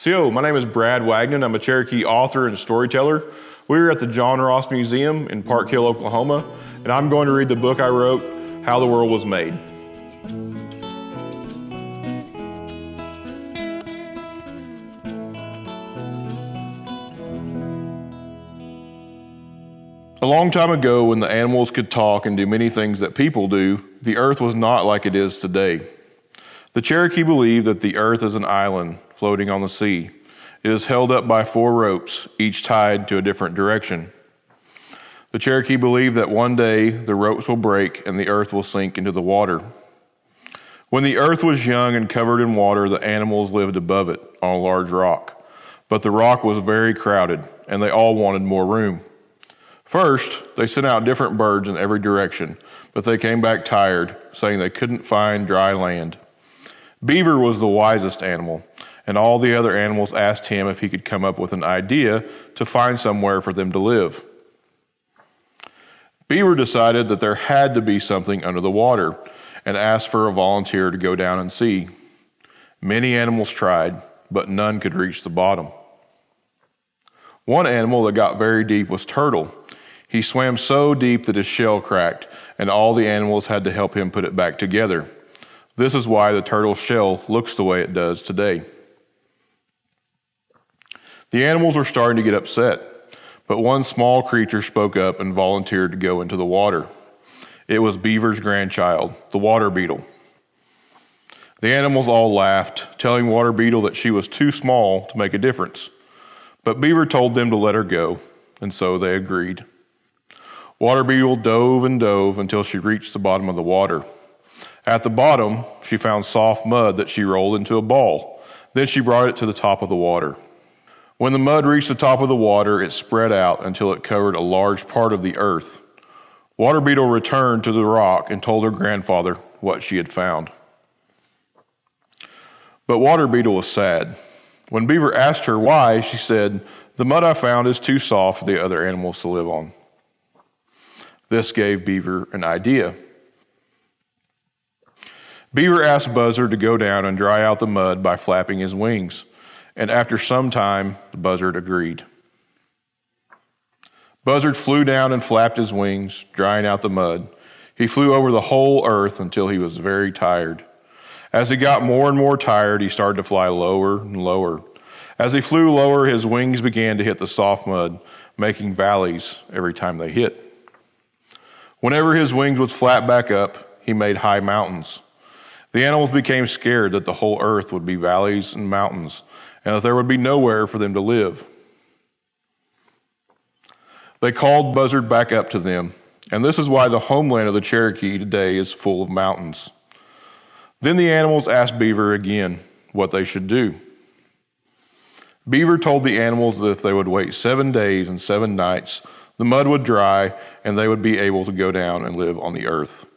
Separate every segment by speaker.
Speaker 1: So, my name is Brad Wagnon. I'm a Cherokee author and storyteller. We're at the John Ross Museum in Park Hill, Oklahoma, and I'm going to read the book I wrote, How the World Was Made. A long time ago, when the animals could talk and do many things that people do, the earth was not like it is today. The Cherokee believed that the earth is an island floating on the sea. It is held up by 4 ropes, each tied to a different direction. The Cherokee believed that one day the ropes will break and the earth will sink into the water. When the earth was young and covered in water, the animals lived above it on a large rock. But the rock was very crowded, and they all wanted more room. First, they sent out different birds in every direction, but they came back tired, saying they couldn't find dry land. Beaver was the wisest animal, and all the other animals asked him if he could come up with an idea to find somewhere for them to live. Beaver decided that there had to be something under the water and asked for a volunteer to go down and see. Many animals tried, but none could reach the bottom. One animal that got very deep was Turtle. He swam so deep that his shell cracked, and all the animals had to help him put it back together. This is why the turtle's shell looks the way it does today. The animals were starting to get upset, but one small creature spoke up and volunteered to go into the water. It was Beaver's grandchild, the water beetle. The animals all laughed, telling Water Beetle that she was too small to make a difference. But Beaver told them to let her go, and so they agreed. Water Beetle dove and dove until she reached the bottom of the water. At the bottom, she found soft mud that she rolled into a ball. Then she brought it to the top of the water. When the mud reached the top of the water, it spread out until it covered a large part of the earth. Water Beetle returned to the rock and told her grandfather what she had found. But Water Beetle was sad. When Beaver asked her why, she said, "The mud I found is too soft for the other animals to live on." This gave Beaver an idea. Beaver asked Buzzard to go down and dry out the mud by flapping his wings, and after some time, the Buzzard agreed. Buzzard flew down and flapped his wings, drying out the mud. He flew over the whole earth until he was very tired. As he got more and more tired, he started to fly lower and lower. As he flew lower, his wings began to hit the soft mud, making valleys every time they hit. Whenever his wings would flap back up, he made high mountains. The animals became scared that the whole earth would be valleys and mountains, and that there would be nowhere for them to live. They called Buzzard back up to them, and this is why the homeland of the Cherokee today is full of mountains. Then the animals asked Beaver again what they should do. Beaver told the animals that if they would wait 7 days and 7 nights, the mud would dry and they would be able to go down and live on the earth.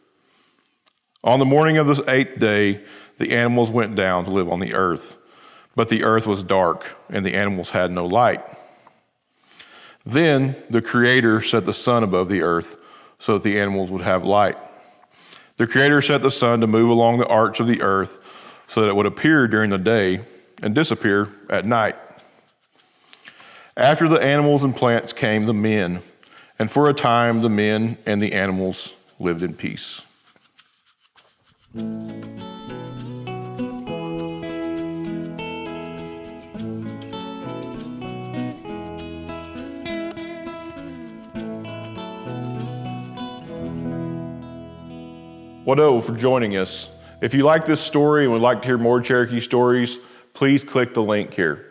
Speaker 1: On the morning of the 8th day, the animals went down to live on the earth, but the earth was dark and the animals had no light. Then the Creator set the sun above the earth so that the animals would have light. The Creator set the sun to move along the arch of the earth so that it would appear during the day and disappear at night. After the animals and plants came the men, and for a time the men and the animals lived in peace. Wado for joining us. If you like this story and would like to hear more Cherokee stories, please click the link here.